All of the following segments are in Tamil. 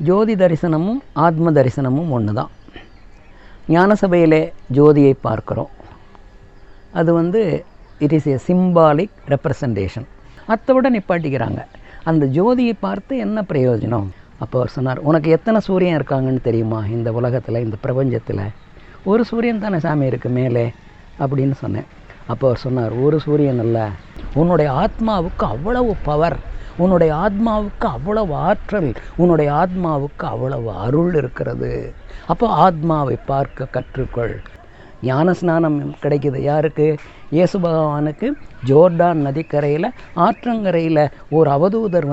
ஜோதி தரிசனமும் ஆத்ம தரிசனமும் ஒன்று தான். ஞான சபையிலே ஜோதியை பார்க்குறோம். அது it is a symbolic representation. அத்தோட நிப்பாட்டிக்கிறாங்க. அந்த ஜோதியை பார்த்து என்ன பிரயோஜனம்? அப்போ அவர் சொன்னார், உனக்கு எத்தனை சூரியன் இருக்காங்கன்னு தெரியுமா இந்த உலகத்தில், இந்த பிரபஞ்சத்தில்? ஒரு சூரியன் தானே சாமி இருக்குது மேலே அப்படின்னு சொன்னேன். அப்போ அவர் சொன்னார், ஒரு சூரியன் அல்ல, உன்னுடைய ஆத்மாவுக்கு அவ்வளவு பவர், உன்னுடைய ஆத்மாவுக்கு அவ்வளவு ஆற்றல், உன்னுடைய ஆத்மாவுக்கு அவ்வளவு அருள் இருக்கிறது. அப்போ ஆத்மாவை பார்க்க கற்றுக்கொள். ஞான ஸ்நானம் கிடைக்கிது யாருக்கு? இயேசு பகவானுக்கு ஜோர்டான் நதிக்கரையில் ஆற்றங்கரையில் ஒரு அவதூதர்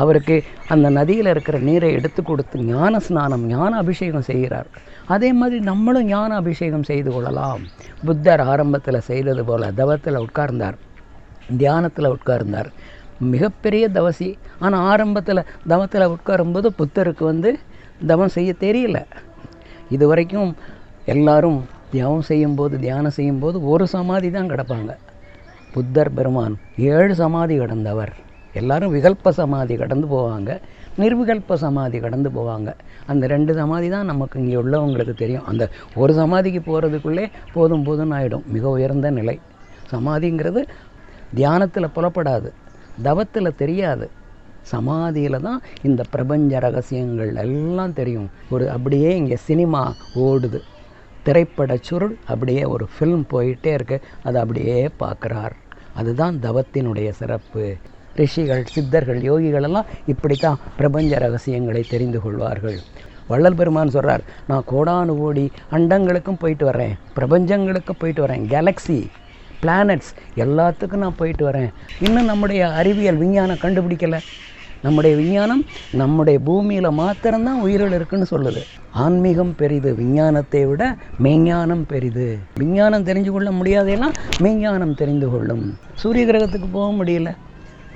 அவருக்கு அந்த நதியில் இருக்கிற நீரை எடுத்து கொடுத்து ஞான ஸ்நானம், ஞான அபிஷேகம் செய்கிறார். அதே மாதிரி நம்மளும் ஞான அபிஷேகம் செய்து கொள்ளலாம். புத்தர் ஆரம்பத்தில் செய்தது போல் தவத்தில் உட்கார்ந்தார், தியானத்தில் உட்கார்ந்தார். மிகப்பெரிய தவசி. ஆனால் ஆரம்பத்தில் தவத்தில் உட்காரும்போது புத்தருக்கு தவம் செய்ய தெரியல. இது வரைக்கும் எல்லாரும் தியானம் செய்யும்போது ஒரு சமாதி தான் கிடப்பாங்க. புத்தர் பெருமான் 7 சமாதி கடந்தவர். எல்லாரும் விகல்ப சமாதி கடந்து போவாங்க, நிர்விகல்ப சமாதி கடந்து போவாங்க. அந்த 2 சமாதி தான் நமக்கு இங்கே உள்ளவங்களுக்கு தெரியும். அந்த ஒரு சமாதிக்கு போகிறதுக்குள்ளே போதும்னு ஆகிடும். மிக உயர்ந்த நிலை. சமாதிங்கிறது தியானத்தில் புலப்படாது, தவத்தில் தெரியாது. சமாதியில் தான் இந்த பிரபஞ்ச ரகசியங்கள் எல்லாம் தெரியும். அப்படியே இங்கே சினிமா ஓடுது, திரைப்பட சுருள் அப்படியே ஒரு ஃபில்ம் போயிட்டே இருக்கு, அதை அப்படியே பார்க்குறார். அதுதான் தவத்தினுடைய சிறப்பு. ரிஷிகள், சித்தர்கள், யோகிகள் எல்லாம் இப்படித்தான் பிரபஞ்ச ரகசியங்களை தெரிந்து கொள்வார்கள். வள்ளல் பெருமான் சொல்கிறார், நான் கோடானு கோடி அண்டங்களுக்கும் போயிட்டு வரேன், பிரபஞ்சங்களுக்கு போயிட்டு வரேன், கேலக்ஸி, பிளானட்ஸ் எல்லாத்துக்கும் நான் போயிட்டு வரேன். இன்னும் நம்முடைய அறிவியல் விஞ்ஞானம் கண்டுபிடிக்கலை. நம்முடைய விஞ்ஞானம் நம்முடைய பூமியில் மாத்திரம்தான் உயிர்கள் இருக்குன்னு சொல்லுது. ஆன்மீகம் பெரிது விஞ்ஞானத்தை விட மெய்ஞானம் பெரிது. விஞ்ஞானம் தெரிஞ்சு கொள்ள முடியாதெல்லாம் மெய்ஞானம் தெரிந்து கொள்ளும். சூரிய கிரகத்துக்கு போக முடியல,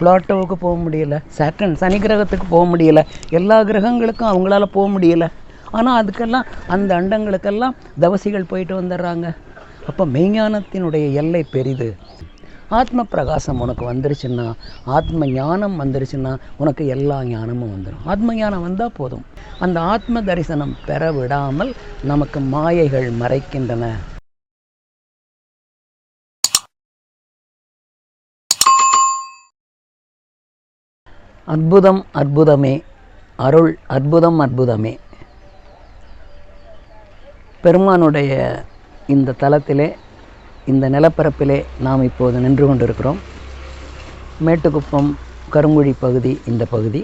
பிளாட்டோவுக்கு போக முடியல, சாட்டர்ன் சனி கிரகத்துக்கு போக முடியல, எல்லா கிரகங்களுக்கும் அவங்களால போக முடியல. ஆனால் அதுக்கெல்லாம் அந்த அண்டங்களுக்கெல்லாம் தவசிகள் போயிட்டு வந்துடுறாங்க. அப்போ மெய்ஞானத்தினுடைய எல்லை பெரிது. ஆத்ம பிரகாசம் உனக்கு வந்துருச்சுன்னா, ஆத்ம ஞானம் வந்துருச்சுன்னா உனக்கு எல்லா ஞானமும் வந்துடும். ஆத்ம ஞானம் வந்தால் போதும். அந்த ஆத்ம தரிசனம் பெற விடாமல் நமக்கு மாயைகள் மறைக்கின்றன. அற்புதம் அற்புதமே, அருள் அற்புதம் அற்புதமே. பெருமானுடைய இந்த தலத்திலே, இந்த நிலப்பரப்பிலே நாம் இப்போது நின்று கொண்டிருக்கிறோம். மேட்டுக்குப்பம் கருங்குழி பகுதி. இந்த பகுதி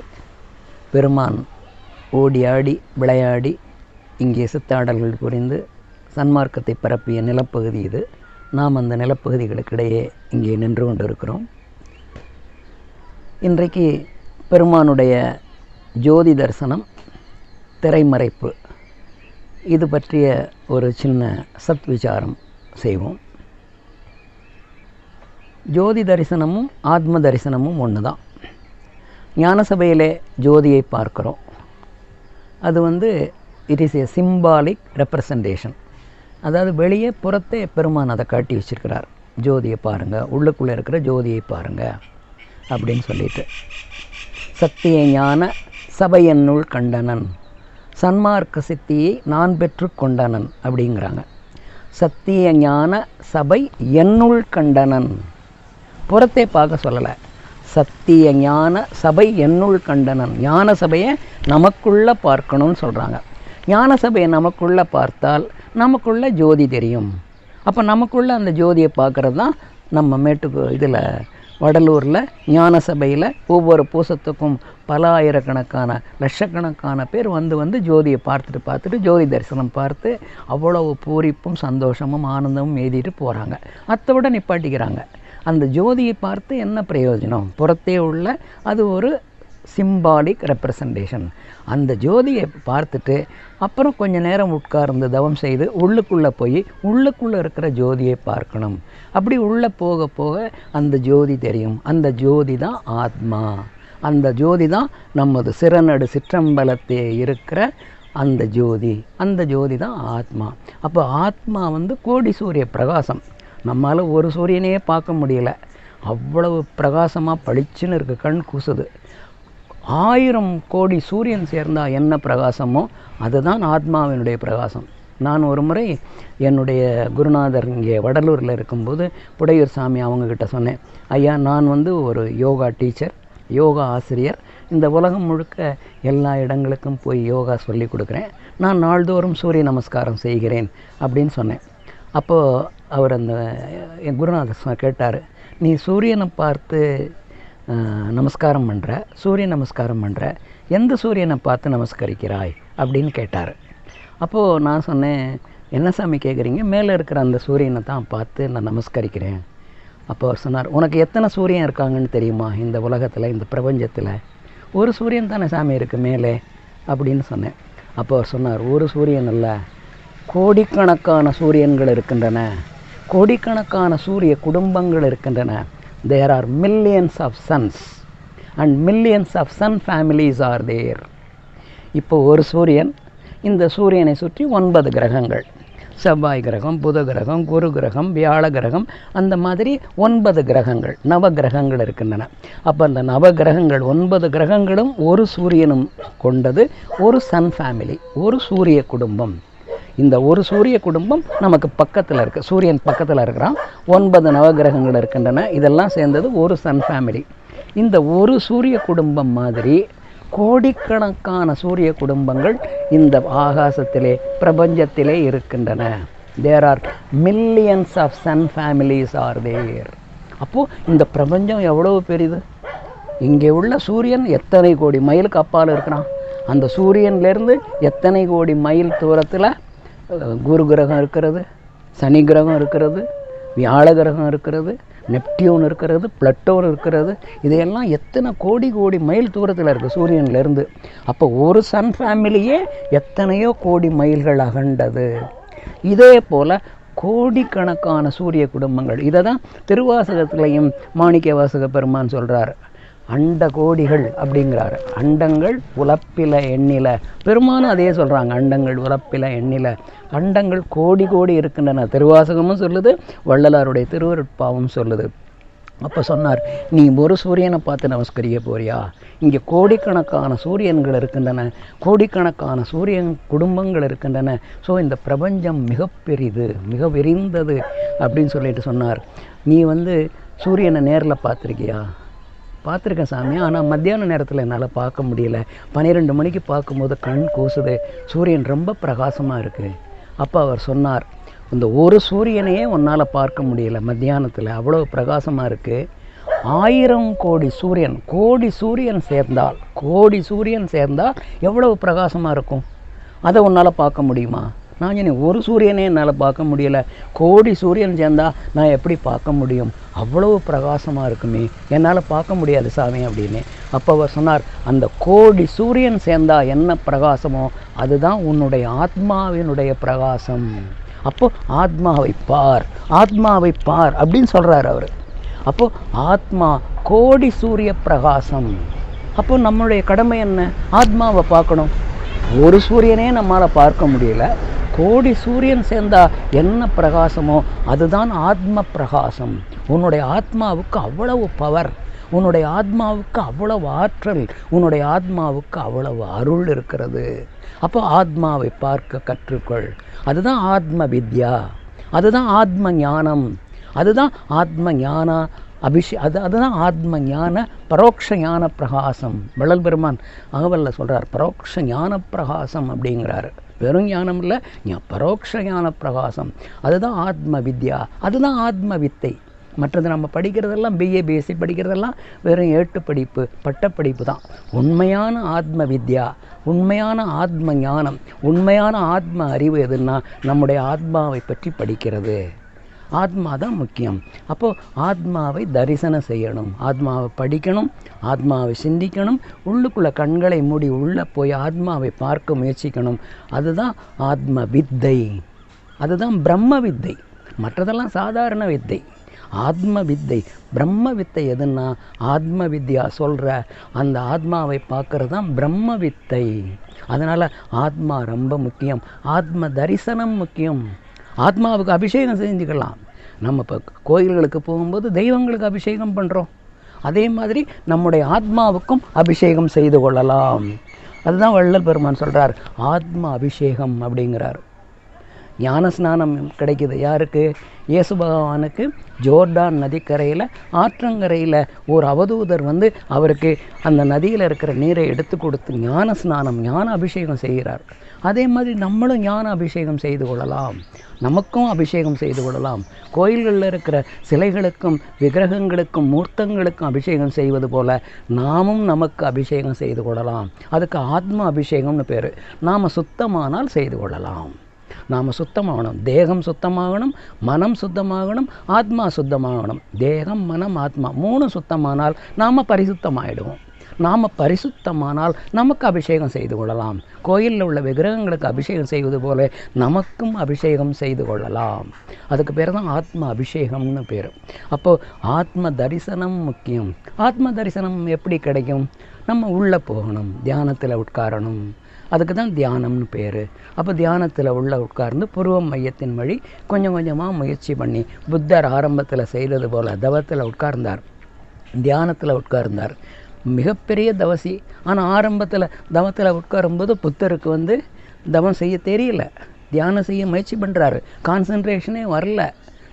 பெருமான் ஓடி ஆடி விளையாடி இங்கே சித்தாடல்கள் புரிந்து சன்மார்க்கத்தை பரப்பிய நிலப்பகுதி இது. நாம் அந்த நிலப்பகுதிகளுக்கிடையே இங்கே நின்று கொண்டிருக்கிறோம். இன்றைக்கு பெருமானுடைய ஜோதி தரிசனம், திரைமறைப்பு, இது பற்றிய ஒரு சின்ன சத் விசாரம் செய்வோம். ஜோதி தரிசனமும் ஆத்ம தரிசனமும் ஒன்று தான். ஞான சபையிலே ஜோதியை பார்க்குறோம். அது it is a symbolic representation. அதாவது வெளியே புறத்தே பெருமான் அதை காட்டி வச்சிருக்கிறார். ஜோதியை பாருங்கள், உள்ளுக்குள்ளே இருக்கிற ஜோதியை பாருங்கள் அப்படின்னு சொல்லிட்டு. சத்திய ஞான சபை என்னுள் கண்டனன், சன்மார்க்க சித்தியை நான் பெற்று கொண்டனன் அப்படிங்கிறாங்க. சத்திய ஞான சபை என்னுள் கண்டனன், புறத்தை பார்க்க சொல்லலை. சத்திய ஞான சபை என்னுள் கண்டனன், ஞான சபையை நமக்குள்ளே பார்க்கணும்னு சொல்கிறாங்க. ஞான சபையை நமக்குள்ளே பார்த்தால் நமக்குள்ளே ஜோதி தெரியும். அப்போ நமக்குள்ளே அந்த ஜோதியை பார்க்குறது தான் நம்ம இதில் வடலூரில் ஞான சபையில் ஒவ்வொரு பூசத்துக்கும் பல ஆயிரக்கணக்கான லட்சக்கணக்கான பேர் வந்து ஜோதியை பார்த்துட்டு ஜோதி தரிசனம் பார்த்து அவ்வளவு பூரிப்பும் சந்தோஷமும் ஆனந்தமும் எழுதிட்டு போகிறாங்க. அத்தோட நிப்பாட்டிக்கிறாங்க. அந்த ஜோதியை பார்த்து என்ன பிரயோஜனம்? புறத்தே உள்ள அது ஒரு சிம்பாலிக் ரெப்ரசன்டேஷன். அந்த ஜோதியை பார்த்துட்டு அப்புறம் கொஞ்சம் நேரம் உட்கார்ந்து தவம் செய்து உள்ளுக்குள்ளே போய் உள்ளுக்குள்ளே இருக்கிற ஜோதியை பார்க்கணும். அப்படி உள்ளே போக போக அந்த ஜோதி தெரியும். அந்த ஜோதி தான் ஆத்மா. அந்த ஜோதி தான் நமது சிறநடு சிற்றம்பலத்தே இருக்கிற அந்த ஜோதி. அந்த ஜோதி தான் ஆத்மா. அப்போ ஆத்மா கோடி சூரிய பிரகாசம். நம்மால் ஒரு சூரியனையே பார்க்க முடியல, அவ்வளவு பிரகாசமாக பளிச்சுன்னு இருக்குது, கண் கூசுது. 1000 கோடி சூரியன் சேர்ந்தால் என்ன பிரகாசமோ அதுதான் ஆத்மாவினுடைய பிரகாசம். நான் ஒரு முறை என்னுடைய குருநாதர் இங்கே வடலூரில் இருக்கும்போது புடையூர் சாமி அவங்கக்கிட்ட சொன்னேன், ஐயா நான் ஒரு யோகா டீச்சர், யோகா ஆசிரியர், இந்த உலகம் முழுக்க எல்லா இடங்களுக்கும் போய் யோகா சொல்லி கொடுக்குறேன், நான் நாள்தோறும் சூரிய நமஸ்காரம் செய்கிறேன் அப்படின்னு சொன்னேன். அப்போது அவர் என் குருநாதர் கேட்டார், நீ சூரியனை பார்த்து நமஸ்காரம் பண்ணுற, சூரிய நமஸ்காரம் பண்ணுற, எந்த சூரியனை பார்த்து நமஸ்கரிக்கிறாய் அப்படின்னு கேட்டார். அப்போது நான் சொன்னேன், என்ன சாமி கேட்குறீங்க? மேலே இருக்கிற அந்த சூரியனை தான் பார்த்து நான் நமஸ்கரிக்கிறேன். அப்போ அவர் சொன்னார், உனக்கு எத்தனை சூரியன் இருக்காங்கன்னு தெரியுமா இந்த உலகத்தில், இந்த பிரபஞ்சத்தில்? ஒரு சூரியன் தானே சாமி இருக்குது மேலே அப்படின்னு சொன்னேன். அப்போ அவர் சொன்னார், ஒரு சூரியன் அல்ல, கோடிக்கணக்கான சூரியன்கள் இருக்கின்றன, கோடிக்கணக்கான சூரிய குடும்பங்கள் இருக்கின்றன. There are millions of suns and millions of sun families are there. இப்போ ஒரு சூரியன், இந்த சூரியனை சுற்றி 9 கிரகங்கள், செவ்வாய் கிரகம், புத கிரகம், குரு கிரகம், வியாழ கிரகம், அந்த மாதிரி 9 கிரகங்கள், நவ கிரகங்கள் இருக்கின்றன. அப்போ அந்த நவ கிரகங்கள் 9 கிரகங்களும் ஒரு சூரியனும் கொண்டது ஒரு சன் ஃபேமிலி, ஒரு சூரிய குடும்பம். இந்த ஒரு சூரிய குடும்பம் நமக்கு பக்கத்தில் இருக்குது, சூரியன் பக்கத்தில் இருக்கிறான், 9 நவகிரகங்கள் இருக்கின்றன, இதெல்லாம் சேர்ந்தது ஒரு சன் ஃபேமிலி. இந்த ஒரு சூரிய குடும்பம் மாதிரி கோடிக்கணக்கான சூரிய குடும்பங்கள் இந்த ஆகாசத்திலே பிரபஞ்சத்திலே இருக்கின்றன. There are millions of sun families are there. அப்போது இந்த பிரபஞ்சம் எவ்வளவு பெரிது! இங்கே உள்ள சூரியன் எத்தனை கோடி மைலுக்கு அப்பால் இருக்கிறான், அந்த சூரியன்லேருந்து எத்தனை கோடி மைல் தூரத்தில் குரு கிரகம் இருக்கிறது, சனி கிரகம் இருக்கிறது, வியாழ கிரகம் இருக்கிறது, நெப்டியூன் இருக்கிறது, பிளட்டோன் இருக்கிறது. இதையெல்லாம் எத்தனை கோடி கோடி மைல் தூரத்தில் இருக்குது சூரியன்லேருந்து. அப்போ ஒரு சன் ஃபேமிலியே எத்தனையோ கோடி மைல்கள் அகண்டது. இதே போல் கோடிக்கணக்கான சூரிய குடும்பங்கள். இதை தான் திருவாசகத்திலையும் மாணிக்க வாசக பெருமான் சொல்கிறார், அண்ட கோடிகள் அப்படிங்கிறாரு. அண்டங்கள் உலப்பில எண்ணில, பெருமானும் அதே சொல்கிறாங்க, அண்டங்கள் உலப்பில எண்ணில. அண்டங்கள் கோடி கோடி இருக்கின்றன, திருவாசகமும் சொல்லுது, வள்ளலாருடைய திருவருட்பாவும் சொல்லுது. அப்போ சொன்னார், நீ ஒரு சூரியனை பார்த்து நமஸ்கரிக்க போறியா? இங்கே கோடிக்கணக்கான சூரியன்கள் இருக்கின்றன, கோடிக்கணக்கான சூரியன் குடும்பங்கள் இருக்கின்றன. ஸோ இந்த பிரபஞ்சம் மிக பெரிது, மிக விரிந்தது அப்படின்னு சொல்லிட்டு சொன்னார். நீ சூரியனை நேரில் பார்த்துருக்கியா? பார்த்துருக்கேன் சாமி, ஆனால் மத்தியான நேரத்தில் என்னால் பார்க்க முடியல. 12 மணிக்கு பார்க்கும்போது கண் கூசுது, சூரியன் ரொம்ப பிரகாசமாக இருக்குது. அப்போ அவர் சொன்னார், இந்த ஒரு சூரியனையே உன்னால் பார்க்க முடியல மத்தியானத்தில், அவ்வளோ பிரகாசமாக இருக்குது. 1000 கோடி சூரியன், கோடி சூரியன் சேர்ந்தால் எவ்வளவு பிரகாசமாக இருக்கும், அதை உன்னால் பார்க்க முடியுமா? நான் சொன்னேன், ஒரு சூரியனே என்னால் பார்க்க முடியலை, கோடி சூரியன் சேர்ந்தால் நான் எப்படி பார்க்க முடியும்? அவ்வளவு பிரகாசமாக இருக்குமே, என்னால் பார்க்க முடியாது சாமி அப்படின்னு. அப்போ அவர் சொன்னார், அந்த கோடி சூரியன் சேர்ந்தால் என்ன பிரகாசமோ அதுதான் உன்னுடைய ஆத்மாவினுடைய பிரகாசம். அப்போது ஆத்மாவை பார், ஆத்மாவை பார் அப்படின்னு சொல்கிறார் அவர். அப்போது ஆத்மா கோடி சூரிய பிரகாசம். அப்போது நம்மளுடைய கடமை என்ன? ஆத்மாவை பார்க்கணும். ஒரு சூரியனே நம்மளால் பார்க்க முடியல, கோடி சூரியன் சேர்ந்தா என்ன பிரகாசமோ அதுதான் ஆத்ம பிரகாசம். உன்னுடைய ஆத்மாவுக்கு அவ்வளவு பவர், உன்னுடைய ஆத்மாவுக்கு அவ்வளவு ஆற்றல், உன்னுடைய ஆத்மாவுக்கு அவ்வளவு அருள் இருக்கிறது. அப்போ ஆத்மாவை பார்க்க கற்றுக்கொள். அதுதான் ஆத்ம வித்யா, அதுதான் ஆத்ம ஞானம், அதுதான் ஆத்ம ஞான அதுதான் ஆத்ம ஞான பரோட்ச ஞான பிரகாசம். வள்ளல் பெருமான் அகவல்ல சொல்கிறார், பரோட்ச ஞான பிரகாசம் அப்படிங்கிறாரு. வெறும் ஞானம் இல்லை, பரோட்ச ஞான பிரகாசம். அதுதான் ஆத்ம வித்யா, அதுதான் ஆத்ம வித்தை. மற்றது நம்ம படிக்கிறதெல்லாம் பிஏ பிஎஸ்சி படிக்கிறதெல்லாம் வெறும் ஏட்டு படிப்பு, பட்டப்படிப்பு தான். உண்மையான ஆத்ம வித்யா, உண்மையான ஆத்ம ஞானம், உண்மையான ஆத்ம அறிவு எதுன்னா நம்முடைய ஆத்மாவை பற்றி படிக்கிறது. ஆத்மா தான் முக்கியம். அப்போது ஆத்மாவை தரிசனம் செய்யணும், ஆத்மாவை படிக்கணும், ஆத்மாவை சிந்திக்கணும், உள்ளுக்குள்ளே கண்களை மூடி உள்ளே போய் ஆத்மாவை பார்க்க முயற்சிக்கணும். அதுதான் ஆத்ம வித்தை, அதுதான் பிரம்ம வித்தை. மற்றதெல்லாம் சாதாரண வித்தை. ஆத்ம வித்தை, பிரம்ம வித்தை எதுன்னா ஆத்ம வித்யா சொல்கிற அந்த ஆத்மாவை பார்க்கறது தான் பிரம்ம வித்தை. அதனால் ஆத்மா ரொம்ப முக்கியம், ஆத்ம தரிசனம் முக்கியம். ஆத்மாவுக்கு அபிஷேகம் செஞ்சுக்கலாம். நம்ம இப்போ கோயில்களுக்கு போகும்போது தெய்வங்களுக்கு அபிஷேகம் பண்ணுறோம். அதே மாதிரி நம்முடைய ஆத்மாவுக்கும் அபிஷேகம் செய்து கொள்ளலாம். அதுதான் வள்ளல் பெருமான் சொல்கிறார், ஆத்ம அபிஷேகம் அப்படிங்கிறார். ஞான ஸ்நானம் கிடைக்குது யாருக்கு? இயேசு பகவானுக்கு ஜோர்டான் நதிக்கரையில் ஆற்றங்கரையில் ஒரு அவதூதர் வந்து அவருக்கு அந்த நதியில் இருக்கிற நீரை எடுத்து கொடுத்து ஞான ஸ்நானம், ஞான அபிஷேகம் செய்கிறார். அதே மாதிரி நம்மளும் ஞான அபிஷேகம் செய்து கொள்ளலாம், நமக்கும் அபிஷேகம் செய்து கொள்ளலாம். கோயில்களில் இருக்கிற சிலைகளுக்கும் விக்கிரகங்களுக்கும் மூர்த்தங்களுக்கும் அபிஷேகம் செய்வது போல் நாமும் நமக்கு அபிஷேகம் செய்து கொள்ளலாம். அதுக்கு ஆத்ம அபிஷேகம்னு பேர். நாம் சுத்தமானால் செய்து கொள்ளலாம். நாம் சுத்தமாகணும், தேகம் சுத்தமாகணும், மனம் சுத்தமாகணும், ஆத்மா சுத்தமாகணும். தேகம், மனம், ஆத்மா 3 சுத்தமானால் நாம் பரிசுத்தமாயிடுவோம். நாம் பரிசுத்தமானால் நமக்கு அபிஷேகம் செய்து கொள்ளலாம். கோயிலில் உள்ள விக்கிரகங்களுக்கு அபிஷேகம் செய்வது போல நமக்கும் அபிஷேகம் செய்து கொள்ளலாம். அதுக்கு பேர் தான் ஆத்ம அபிஷேகம்னு பேர். அப்போது ஆத்ம தரிசனம் முக்கியம். ஆத்ம தரிசனம் எப்படி கிடைக்கும்? நம்ம உள்ளே போகணும், தியானத்தில் உட்காரணும். அதுக்கு தான் தியானம்னு பேர். அப்போ தியானத்தில் உள்ள உட்கார்ந்து புருவ மையத்தின் வழி கொஞ்சம் கொஞ்சமாக முயற்சி பண்ணி புத்தர் ஆரம்பத்தில் செய்தது போல் தவத்தில் உட்கார்ந்தார், தியானத்தில் உட்கார்ந்தார். மிகப்பெரிய தவசி. ஆனால் ஆரம்பத்தில் தவத்தில் உட்காரும்போது புத்தருக்கு வந்து தவம் செய்ய தெரியல, தியானம் செய்ய முயற்சி பண்ணுறாரு, கான்சன்ட்ரேஷனே வரல,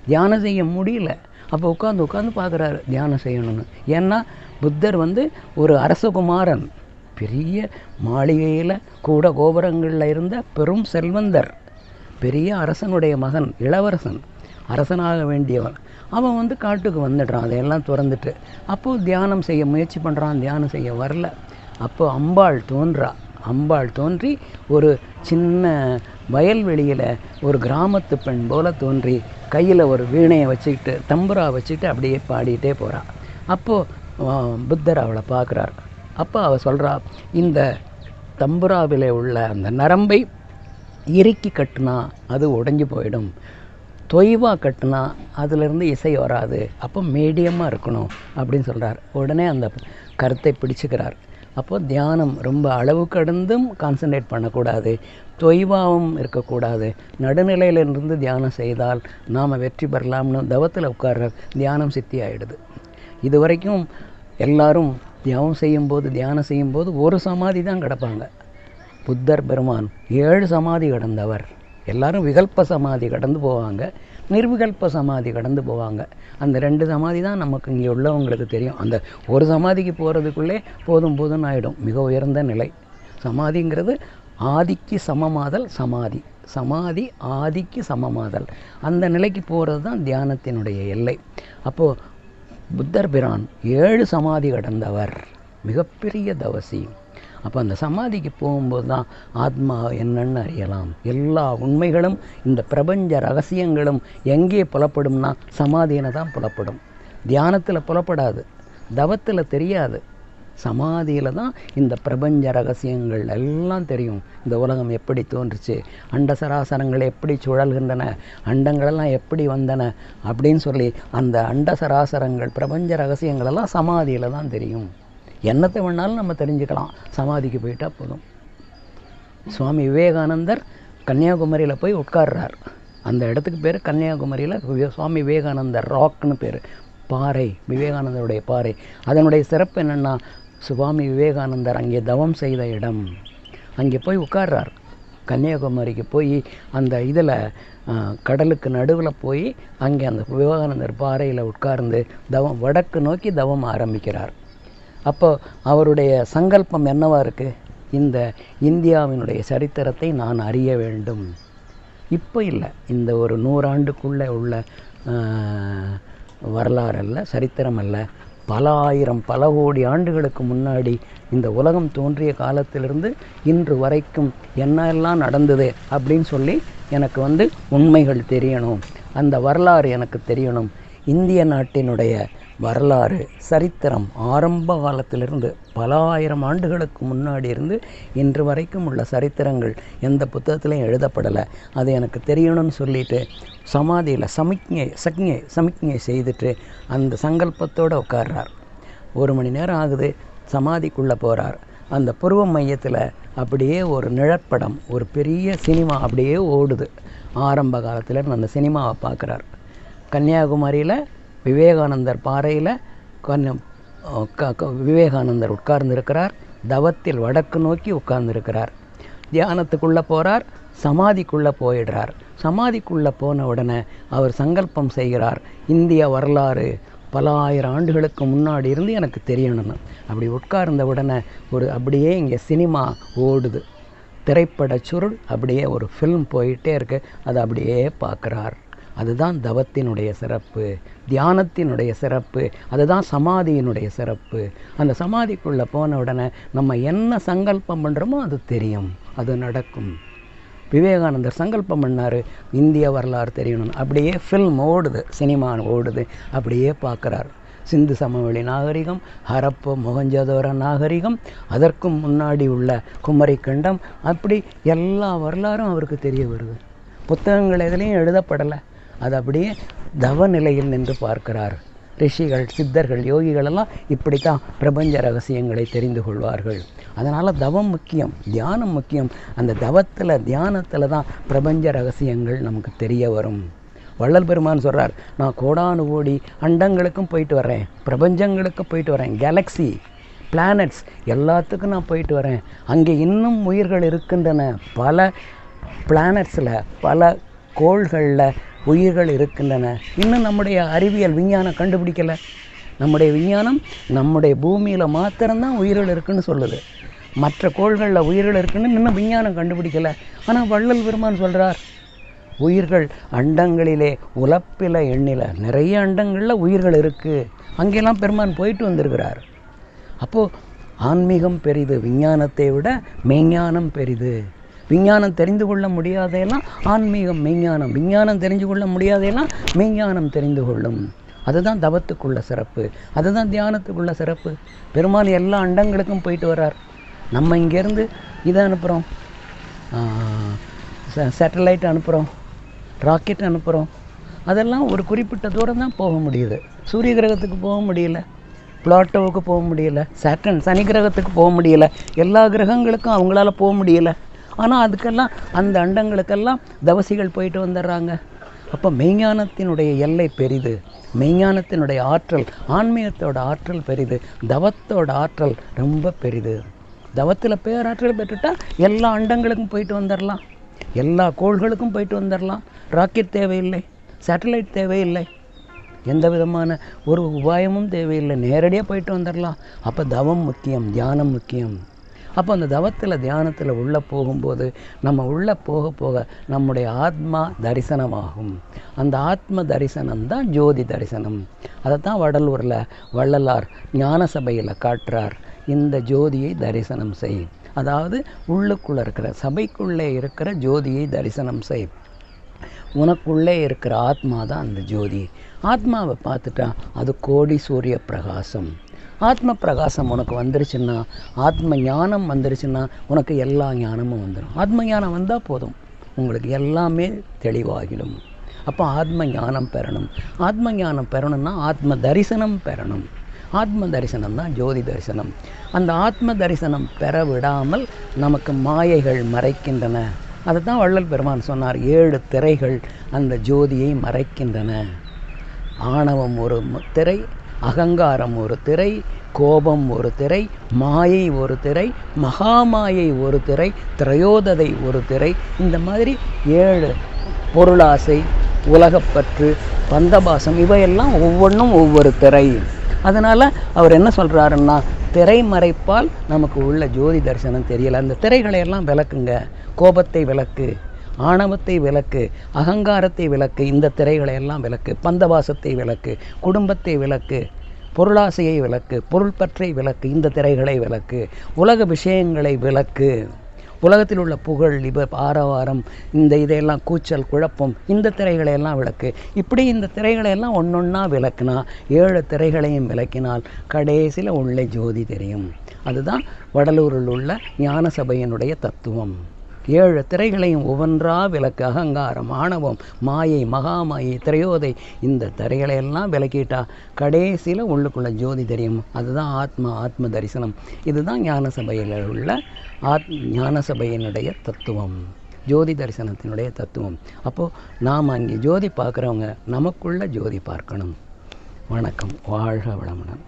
தியானம் செய்ய முடியல. அப்போ உட்காந்து பார்க்குறாரு தியானம் செய்யணும்னு. ஏன்னா புத்தர் வந்து ஒரு அரசகுமாரன், பெரிய மாளிகையில் கூட கோபுரங்களில் இருந்த பெரும் செல்வந்தர், பெரிய அரசனுடைய மகன், இளவரசன், அரசனாக வேண்டியவன். அவன் வந்து காட்டுக்கு வந்துடுறான், அதையெல்லாம் திறந்துட்டு. அப்போது தியானம் செய்ய முயற்சி பண்ணுறான், தியானம் செய்ய வரல. அப்போது அம்பாள் தோன்றி ஒரு சின்ன வயல்வெளியில் ஒரு கிராமத்து பெண் போல் தோன்றி கையில் ஒரு வீணையை வச்சுக்கிட்டு தம்புரா வச்சுக்கிட்டு அப்படியே பாடிட்டே போகிறாள். அப்போது புத்தர் அவளை பார்க்குறார். அப்போ அவள் சொல்கிறா, இந்த தம்புராவில் உள்ள அந்த நரம்பை இறுக்கி கட்டுனா அது உடைஞ்சு போயிடும், தொய்வாக கட்டுனா அதிலிருந்து இசை வராது, அப்போ மீடியமாக இருக்கணும் அப்படின்னு சொல்கிறார். உடனே அந்த கருத்தை பிடிச்சுக்கிறார். அப்போது தியானம் ரொம்ப அளவு கடந்தும் கான்சன்ட்ரேட் பண்ணக்கூடாது, தொய்வாகவும் இருக்கக்கூடாது, நடுநிலையிலிருந்து தியானம் செய்தால் நாம் வெற்றி பெறலாம்னு தவத்தில் உட்கார்ற தியானம் சித்தி ஆகிடுது. இது வரைக்கும் எல்லாரும் தியானம் செய்யும்போது ஒரு சமாதி தான் கிடப்பாங்க. புத்தர் பெருமான் 7 சமாதி கடந்தவர். எல்லாரும் விகல்ப சமாதி கடந்து போவாங்க, நிர்விகல்ப சமாதி கடந்து போவாங்க. அந்த 2 சமாதி தான் நமக்கு இங்கே உள்ளவங்களுக்கு தெரியும். அந்த ஒரு சமாதிக்கு போகிறதுக்குள்ளே போதும்னு ஆகிடும். மிக உயர்ந்த நிலை சமாதிங்கிறது. ஆதிக்கு சமமாதல் சமாதி, சமாதி ஆதிக்கு சமமாதல். அந்த நிலைக்கு போகிறது தான் தியானத்தினுடைய எல்லை. அப்போது புத்தர் பிரான் 7 சமாதி கடந்தவர், மிகப்பெரிய தவசி. அப்போ அந்த சமாதிக்கு போகும்போது தான் ஆத்மா என்னன்னு அறியலாம். எல்லா உண்மைகளும், இந்த பிரபஞ்ச ரகசியங்களும் எங்கே புலப்படும்னா சமாதியில தான் புலப்படும். தியானத்தில் புலப்படாது, தவத்தில் தெரியாது, சமாதியில் தான் இந்த பிரபஞ்ச ரகசியங்கள் எல்லாம் தெரியும். இந்த உலகம் எப்படி தோன்றுச்சு, அண்டசராசரங்கள் எப்படி சுழல்கின்றன, அண்டங்களெல்லாம் எப்படி வந்தன அப்படின்னு சொல்லி அந்த அண்டசராசரங்கள் பிரபஞ்ச ரகசியங்களெல்லாம் சமாதியில் தான் தெரியும். என்னத்தை வேணாலும் நம்ம தெரிஞ்சுக்கலாம், சமாதிக்கு போயிட்டால் போதும். சுவாமி விவேகானந்தர் கன்னியாகுமரியில் போய் உட்கார்றார். அந்த இடத்துக்கு பேர் கன்னியாகுமரியில் சுவாமி விவேகானந்தர் ராக்னு பேர், பாறை, விவேகானந்தருடைய பாறை. அதனுடைய சிறப்பு என்னென்னா, சுவாமி விவேகானந்தர் அங்கே தவம் செய்த இடம். அங்கே போய் உட்கார்றார். கன்னியாகுமரிக்கு போய் அந்த இதில் கடலுக்கு நடுவில் போய் அங்கே அந்த விவேகானந்தர் பாறையில் உட்கார்ந்து தவம், வடக்கு நோக்கி தவம் ஆரம்பிக்கிறார். அப்போ அவருடைய சங்கல்பம் என்னவா இருக்குது? இந்த இந்தியாவினுடைய சரித்திரத்தை நான் அறிய வேண்டும். இப்போ இல்லை, இந்த ஒரு 100 ஆண்டுக்குள்ளே உள்ள வரலாறு அல்ல, சரித்திரம் அல்ல, பல ஆயிரம் பல கோடி ஆண்டுகளுக்கு முன்னாடி இந்த உலகம் தோன்றிய காலத்திலிருந்து இன்று வரைக்கும் என்னெல்லாம் நடந்தது அப்படின்னு சொல்லி எனக்கு உண்மைகள் தெரியணும், அந்த வரலாறு எனக்கு தெரியணும். இந்திய நாட்டினுடைய வரலாறு, சரித்திரம் ஆரம்ப காலத்திலிருந்து பல ஆயிரம் ஆண்டுகளுக்கு முன்னாடி இருந்து இன்று வரைக்கும் உள்ள சரித்திரங்கள் எந்த புத்தகத்திலையும் எழுதப்படலை, அது எனக்கு தெரியணும்னு சொல்லிட்டு சமாதியில் சமிக்ஞை செய்துட்டு அந்த சங்கல்பத்தோடு உட்கார்றார். 1 மணி நேரம் ஆகுது, சமாதிக்குள்ளே போகிறார். அந்த புருவ மையத்தில் அப்படியே ஒரு நிழற்படம், ஒரு பெரிய சினிமா அப்படியே ஓடுது. ஆரம்ப காலத்தில் அந்த சினிமாவை பார்க்குறார். கன்னியாகுமரியில் விவேகானந்தர் பாறையில் விவேகானந்தர் உட்கார்ந்திருக்கிறார். தவத்தில் வடக்கு நோக்கி உட்கார்ந்திருக்கிறார். தியானத்துக்குள்ளே போகிறார், சமாதிக்குள்ளே போயிடுறார். சமாதிக்குள்ளே போன உடனே அவர் சங்கல்பம் செய்கிறார், இந்திய வரலாறு பல ஆயிரம் ஆண்டுகளுக்கு முன்னாடி இருந்து எனக்கு தெரியணும்னு. அப்படி உட்கார்ந்த உடனே அப்படியே இங்கே சினிமா ஓடுது, திரைப்பட சுருள் அப்படியே ஒரு ஃபில்ம் போயிட்டே இருக்கு. அதை அப்படியே பார்க்குறார். அதுதான் தவத்தினுடைய சிறப்பு, தியானத்தினுடைய சிறப்பு, அதுதான் சமாதியினுடைய சிறப்பு. அந்த சமாதிக்குள்ளே போன உடனே நம்ம என்ன சங்கல்பம் பண்ணுறோமோ அது தெரியும், அது நடக்கும். விவேகானந்தர் சங்கல்பம் பண்ணார், இந்திய வரலாறு தெரியணும். அப்படியே ஃபில்ம் ஓடுது, சினிமா ஓடுது, அப்படியே பார்க்குறார். சிந்து சமவெளி நாகரிகம், ஹரப்போ மொஹஞ்சதாரோ நாகரிகம், அதற்கும் முன்னாடி உள்ள குமரிக்கண்டம், அப்படி எல்லா வரலாறும் அவருக்கு தெரிய வருது. புத்தகங்கள் எதுலேயும் எழுதப்படலை. அது அப்படியே தவ நிலையில் நின்று பார்க்கிறார். ரிஷிகள், சித்தர்கள், யோகிகளெல்லாம் இப்படி தான் பிரபஞ்ச ரகசியங்களை தெரிந்து கொள்வார்கள். அதனால் தவம் முக்கியம், தியானம் முக்கியம். அந்த தவத்தில், தியானத்தில் தான் பிரபஞ்ச ரகசியங்கள் நமக்கு தெரிய வரும். வள்ளல் பெருமான் சொல்கிறார், நான் கோடானு கோடி அண்டங்களுக்கும் போயிட்டு வரேன், பிரபஞ்சங்களுக்கு போயிட்டு வரேன், கேலக்ஸி, பிளானட்ஸ் எல்லாத்துக்கும் நான் போயிட்டு வரேன். அங்கே இன்னும் உயிர்கள் இருக்கின்றன. பல பிளானட்ஸில், பல கோள்களில் உயிர்கள் இருக்கின்றன. இன்னும் நம்முடைய அறிவியல் விஞ்ஞானம் கண்டுபிடிக்கலை. நம்முடைய விஞ்ஞானம் நம்முடைய பூமியில் மாத்திரம்தான் உயிர்கள் இருக்குன்னு சொல்லுது. மற்ற கோள்களில் உயிர்கள் இருக்குன்னு இன்னும் விஞ்ஞானம் கண்டுபிடிக்கலை. ஆனால் வள்ளல் பெருமான் சொல்கிறார், உயிர்கள் அண்டங்களிலே உலப்பில எண்ணில, நிறைய அண்டங்களில் உயிர்கள் இருக்குது. அங்கெல்லாம் பெருமான் போயிட்டு வந்திருக்கிறார். அப்போது ஆன்மீகம் பெரிது, விஞ்ஞானத்தை விட மெய்ஞானம் பெரிது. விஞ்ஞானம் தெரிந்து கொள்ள முடியாதையெல்லாம் ஆன்மீகம் மெய்ஞானம், விஞ்ஞானம் தெரிஞ்சு கொள்ள முடியாதையெல்லாம் மெய்ஞானம் தெரிந்து கொள்ளும். அதுதான் தவத்துக்குள்ள சிறப்பு, அதுதான் தியானத்துக்குள்ள சிறப்பு. பெருமாள் எல்லா அண்டங்களுக்கும் போயிட்டு வர்றார். நம்ம இங்கேருந்து இதை அனுப்புகிறோம், சேட்டலைட் அனுப்புகிறோம், ராக்கெட் அனுப்புகிறோம். அதெல்லாம் ஒரு குறிப்பிட்ட தூரம் தான் போக முடியுது. சூரிய கிரகத்துக்கு போக முடியல, பிளாட்டோவுக்கு போக முடியல, சாட்டர்ன் சனி கிரகத்துக்கு போக முடியல, எல்லா கிரகங்களுக்கும் அவங்களால போக முடியலை. ஆனால் அதுக்கெல்லாம், அந்த அண்டங்களுக்கெல்லாம் தவசிகள் போயிட்டு வந்துடுறாங்க. அப்போ மெய்ஞானத்தினுடைய எல்லை பெரிது, மெய்ஞானத்தினுடைய ஆற்றல், ஆன்மீகத்தோட ஆற்றல் பெரிது, தவத்தோட ஆற்றல் ரொம்ப பெரிது. தவத்தில் பேராற்றல் பெற்றுட்டா எல்லா அண்டங்களுக்கும் போயிட்டு வந்துடலாம், எல்லா கோள்களுக்கும் போயிட்டு வந்துடலாம். ராக்கெட் தேவையில்லை, சேட்டலைட் தேவையில்லை, எந்த விதமான ஒரு உபாயமும் தேவையில்லை, நேரடியாக போயிட்டு வந்துடலாம். அப்போ தவம் முக்கியம், தியானம் முக்கியம். அப்போ அந்த தவத்தில், தியானத்தில் உள்ளே போகும்போது நம்ம உள்ளே போக போக நம்முடைய ஆத்மா தரிசனமாகும். அந்த ஆத்ம தரிசனம் தான் ஜோதி தரிசனம். அதை தான் வடலூரில் வள்ளலார் ஞான சபையில் காட்டுறார். இந்த ஜோதியை தரிசனம் செய், அதாவது உள்ளுக்குள்ளே இருக்கிற, சபைக்குள்ளே இருக்கிற ஜோதியை தரிசனம் செய். உனக்குள்ளே இருக்கிற ஆத்மா தான் அந்த ஜோதி. ஆத்மாவை பார்த்துட்டா அது கோடி சூரிய பிரகாசம். ஆத்ம பிரகாசம் உனக்கு வந்துருச்சுன்னா, ஆத்ம ஞானம் வந்துருச்சுன்னா உனக்கு எல்லா ஞானமும் வந்துடும். ஆத்ம ஞானம் வந்தால் போதும், உங்களுக்கு எல்லாமே தெளிவாகிடும். அப்போ ஆத்ம ஞானம் பெறணும். ஆத்ம ஞானம் பெறணும்னா ஆத்ம தரிசனம் பெறணும். ஆத்ம தரிசனம் தான் ஜோதி தரிசனம். அந்த ஆத்ம தரிசனம் பெற விடாமல் நமக்கு மாயைகள் மறைக்கின்றன. அதை தான் வள்ளல் பெருமான் சொன்னார், 7 திரைகள் அந்த ஜோதியை மறைக்கின்றன. ஆணவம் ஒரு திரை, அகங்காரம் ஒரு திரை, கோபம் ஒரு திரை, மாயை ஒரு திரை, மகாமாயை ஒரு திரை, திரையோததை ஒரு திரை. இந்த மாதிரி 7, பொருளாசை, உலகப்பற்று, பந்தபாசம், இவையெல்லாம் ஒவ்வொன்றும் ஒவ்வொரு திரை. அதனால் அவர் என்ன சொல்கிறாருன்னா, திரை மறைப்பால் நமக்கு உள்ள ஜோதி தரிசனம் தெரியலை. அந்த திரைகளையெல்லாம் விளக்குங்க. கோபத்தை விளக்கு, ஆணவத்தை விளக்கு, அகங்காரத்தை விளக்கு, இந்த திரைகளை எல்லாம் விளக்கு. பந்தவாசத்தை விளக்கு, குடும்பத்தை விளக்கு, பொருளாசையை விளக்கு, பொருள் பற்றை விளக்கு, இந்த திரைகளை விளக்கு, உலக விஷயங்களை விளக்கு, உலகத்தில் உள்ள புகழ், ஆரவாரம், இதையெல்லாம் கூச்சல், குழப்பம், இந்த திரைகளையெல்லாம் விளக்கு. இப்படி இந்த திரைகளையெல்லாம் ஒன்றொன்னா விளக்குனா, 7 திரைகளையும் விளக்கினால் கடைசியில் உள்ள ஜோதி தெரியும். அதுதான் வடலூரில் உள்ள ஞான சபையினுடைய தத்துவம். 7 திரைகளையும் ஒவ்வொன்றா விளக்கு. அகங்காரம், ஆணவம், மாயை, மகாமாயை, திரையோதை, இந்த திரைகளையெல்லாம் விளக்கிட்டா கடைசியில் உள்ளுக்குள்ள ஜோதி தெரியும். அதுதான் ஆத்ம தரிசனம். இதுதான் ஞான சபையில் உள்ள ஞான சபையினுடைய தத்துவம், ஜோதி தரிசனத்தினுடைய தத்துவம். அப்போது நாம் அங்கே ஜோதி பார்க்குறவங்க நமக்குள்ள ஜோதி பார்க்கணும். வணக்கம். வாழ்க வளமுடன்.